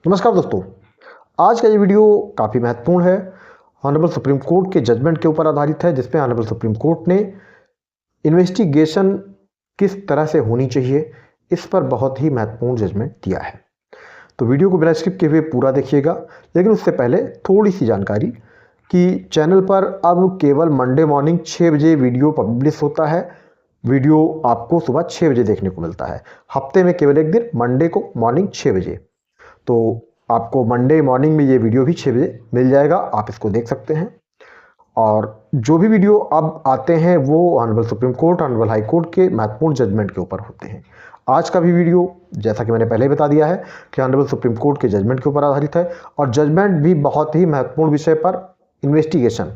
नमस्कार दोस्तों, आज का ये वीडियो काफ़ी महत्वपूर्ण है। ऑनरेबल सुप्रीम कोर्ट के जजमेंट के ऊपर आधारित है, जिसमें ऑनरेबल सुप्रीम कोर्ट ने इन्वेस्टिगेशन किस तरह से होनी चाहिए, इस पर बहुत ही महत्वपूर्ण जजमेंट दिया है। तो वीडियो को बिना स्किप किए हुए पूरा देखिएगा। लेकिन उससे पहले थोड़ी सी जानकारी कि चैनल पर अब केवल मंडे मॉर्निंग 6 बजे वीडियो पब्लिश होता है। वीडियो आपको सुबह 6 बजे देखने को मिलता है। हफ्ते में केवल एक दिन, मंडे को मॉर्निंग 6 बजे। तो आपको मंडे मॉर्निंग में ये वीडियो भी 6 बजे मिल जाएगा, आप इसको देख सकते हैं। और जो भी वीडियो अब आते हैं वो honourable Supreme court, honourable high court के महत्वपूर्ण जजमेंट के ऊपर होते हैं। आज का भी वीडियो, जैसा कि मैंने पहले ही बता दिया है, कि ऑनरेबल सुप्रीम कोर्ट के जजमेंट के ऊपर आधारित है। और जजमेंट भी बहुत ही महत्वपूर्ण विषय पर, इन्वेस्टिगेशन।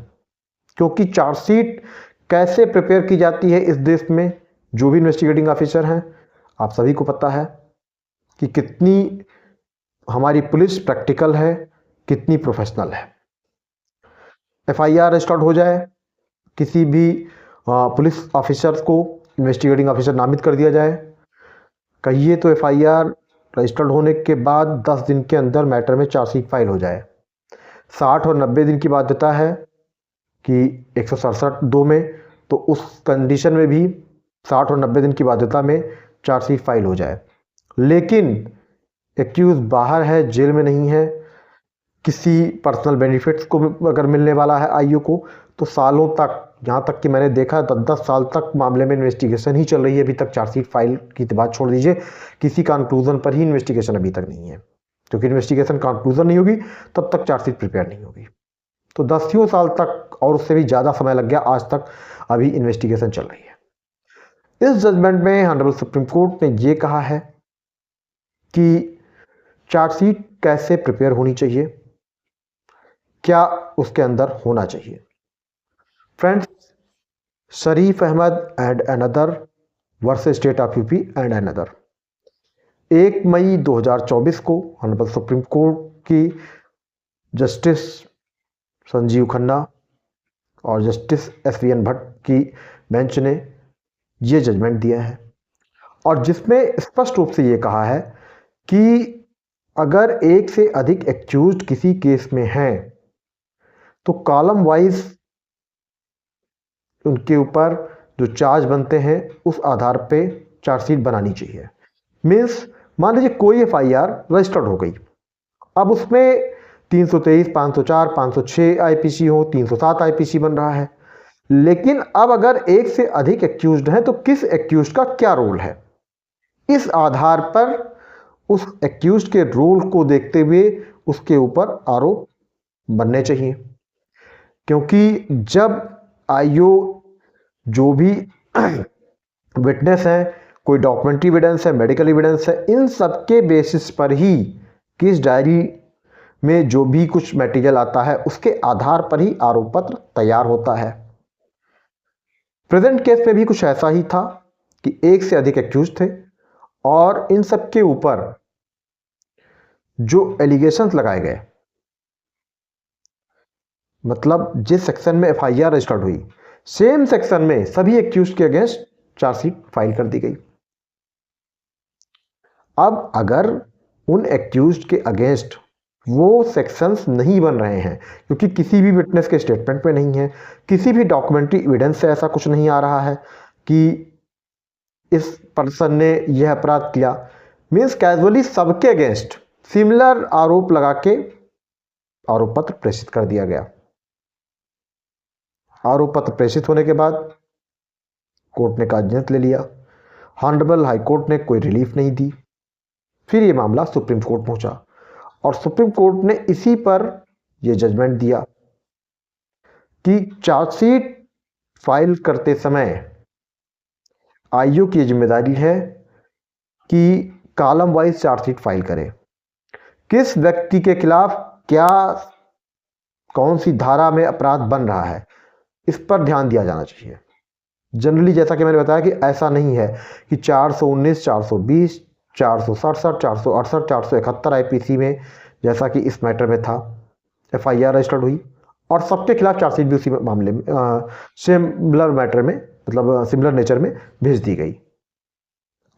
क्योंकि चार्जशीट कैसे प्रिपेयर की जाती है इस देश में, जो भी इन्वेस्टिगेटिंग ऑफिसर हैं, आप सभी को पता है कि कितनी हमारी पुलिस प्रैक्टिकल है, कितनी प्रोफेशनल है। एफआईआर रजिस्टर्ड हो जाए, किसी भी पुलिस ऑफिसर को इन्वेस्टिगेटिंग ऑफिसर नामित कर दिया जाए, कहिए तो एफआईआर रजिस्टर्ड होने के बाद 10 दिन के अंदर मैटर में चार्जशीट फाइल हो जाए। 60 और 90 दिन की बाध्यता है कि 167(2) में, तो उस कंडीशन में भी 60 और 90 दिन की बाध्यता में चार्जशीट फाइल हो जाए। लेकिन एक्यूज बाहर है, जेल में नहीं है, किसी पर्सनल बेनिफिट्स को अगर मिलने वाला है आईओ को, तो सालों तक, यहाँ तक कि मैंने देखा 10-10 साल तक मामले में इन्वेस्टिगेशन ही चल रही है। अभी तक चार्जशीट फाइल की बात छोड़ दीजिए, किसी कंक्लूजन पर ही इन्वेस्टिगेशन अभी तक नहीं है। क्योंकि इन्वेस्टिगेशन कंक्लूजन नहीं होगी तब तक चार्जशीट प्रिपेयर नहीं होगी। तो 10 साल तक और उससे भी ज़्यादा समय लग गया, आज तक अभी इन्वेस्टिगेशन चल रही है। इस जजमेंट में ऑनरेबल सुप्रीम कोर्ट ने ये कहा है कि चार्जशीट कैसे प्रिपेयर होनी चाहिए, क्या उसके अंदर होना चाहिए। Friends, Sharif Ahmad and another versus state of UP and another, 1 मई 2024 को ऑनरेबल सुप्रीम कोर्ट की जस्टिस संजीव खन्ना और जस्टिस SVN भट्ट की बेंच ने ये जजमेंट दिया है। और जिसमें स्पष्ट रूप से ये कहा है कि अगर एक से अधिक एक्यूज्ड किसी केस में हैं, तो कॉलम वाइज उनके ऊपर जो चार्ज बनते हैं उस आधार पे चार्जशीट बनानी चाहिए। मीन्स मान लीजिए कोई एफआईआर रजिस्टर्ड हो गई, अब उसमें 323, 504, 506 आईपीसी हो, 307 आईपीसी बन रहा है। लेकिन अब अगर एक से अधिक एक्यूज्ड हैं तो किस एक्यूज्ड का क्या रोल है, इस आधार पर उस एक्यूज्ड के रोल को देखते हुए उसके ऊपर आरोप बनने चाहिए। क्योंकि जब आईओ जो भी विटनेस है, कोई डॉक्यूमेंट्री एविडेंस है, मेडिकल एविडेंस है, इन सब के बेसिस पर ही केस डायरी में जो भी कुछ मटेरियल आता है उसके आधार पर ही आरोप पत्र तैयार होता है। प्रेजेंट केस में भी कुछ ऐसा ही था कि एक से अधिक एक्यूज थे और इन सब के ऊपर जो एलिगेशंस लगाए गए, मतलब जिस सेक्शन में एफआईआर रजिस्टर्ड हुई, सेम सेक्शन में सभी एक्यूज के अगेंस्ट चार्जशीट फाइल कर दी गई। अब अगर उन एक्यूज के अगेंस्ट वो सेक्शंस नहीं बन रहे हैं, क्योंकि किसी भी विटनेस के स्टेटमेंट में नहीं है, किसी भी डॉक्यूमेंट्री एविडेंस से ऐसा कुछ नहीं आ रहा है कि इस पर्सन ने यह अपराध किया, मीन्स कैजुअली सबके अगेंस्ट सिमिलर आरोप लगा के आरोप पत्र प्रेषित कर दिया गया। आरोप पत्र प्रेषित होने के बाद कोर्ट ने कागजात ले लिया। ऑनरेबल हाई कोर्ट ने कोई रिलीफ नहीं दी। फिर ये मामला सुप्रीम कोर्ट पहुंचा और सुप्रीम कोर्ट ने इसी पर यह जजमेंट दिया कि चार्जशीट फाइल करते समय आईओ की जिम्मेदारी है कि कॉलम वाइज चार्जशीट फाइल करे। किस व्यक्ति के खिलाफ क्या, कौन सी धारा में अपराध बन रहा है, इस पर ध्यान दिया जाना चाहिए। जनरली जैसा कि मैंने बताया कि ऐसा नहीं है कि 419, 420, 467, 468, 471 आईपीसी में, जैसा कि इस मैटर में था, एफआईआर रजिस्टर्ड हुई और सबके खिलाफ चार्जशीट भी उसी मामले में सिमिलर मैटर में, मतलब सिमिलर नेचर में भेज दी गई।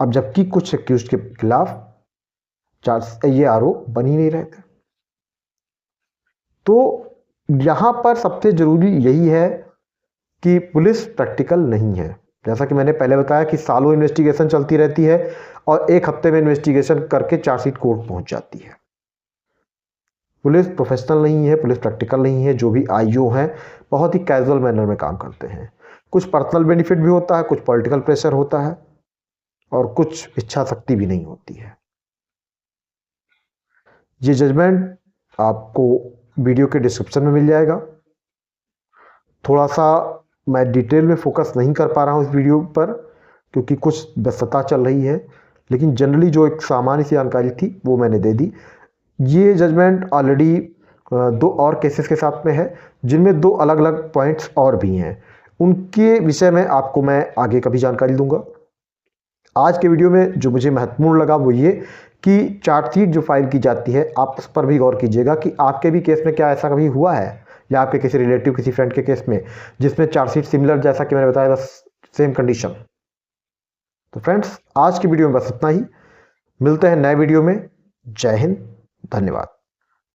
अब जबकि कुछ एक्यूज्ड के खिलाफ ये आरोप बन ही नहीं रहे थे। तो यहां पर सबसे जरूरी यही है कि पुलिस प्रैक्टिकल नहीं है। जैसा कि मैंने पहले बताया कि सालों इन्वेस्टिगेशन चलती रहती है और एक हफ्ते में इन्वेस्टिगेशन करके चार्जशीट कोर्ट पहुंच जाती है। पुलिस प्रोफेशनल नहीं है, पुलिस प्रैक्टिकल नहीं है। जो भी आईओ हैं बहुत ही कैजुअल मैनर में काम करते हैं। कुछ पर्सनल बेनिफिट भी होता है, कुछ पॉलिटिकल प्रेशर होता है और कुछ इच्छा शक्ति भी नहीं होती है। ये जजमेंट आपको वीडियो के डिस्क्रिप्शन में मिल जाएगा। थोड़ा सा मैं डिटेल में फोकस नहीं कर पा रहा हूँ इस वीडियो पर क्योंकि कुछ व्यस्तता चल रही है, लेकिन जनरली जो एक सामान्य सी जानकारी थी वो मैंने दे दी। ये जजमेंट ऑलरेडी 2 और केसेस के साथ में है जिनमें 2 अलग अलग पॉइंट्स और भी हैं। उनके विषय में आपको मैं आगे कभी जानकारी दूंगा। आज के वीडियो में जो मुझे महत्वपूर्ण लगा वो ये कि चार्जशीट जो फाइल की जाती है आप उस पर भी गौर कीजिएगा कि आपके भी केस में क्या ऐसा कभी हुआ है या आपके किसी रिलेटिव किसी फ्रेंड के केस में जिसमें चार्जशीट सिमिलर जैसा कि मैंने बताया बस सेम कंडीशन। तो फ्रेंड्स आज की वीडियो में बस इतना ही। मिलते हैं नए वीडियो में। जय हिंद, धन्यवाद।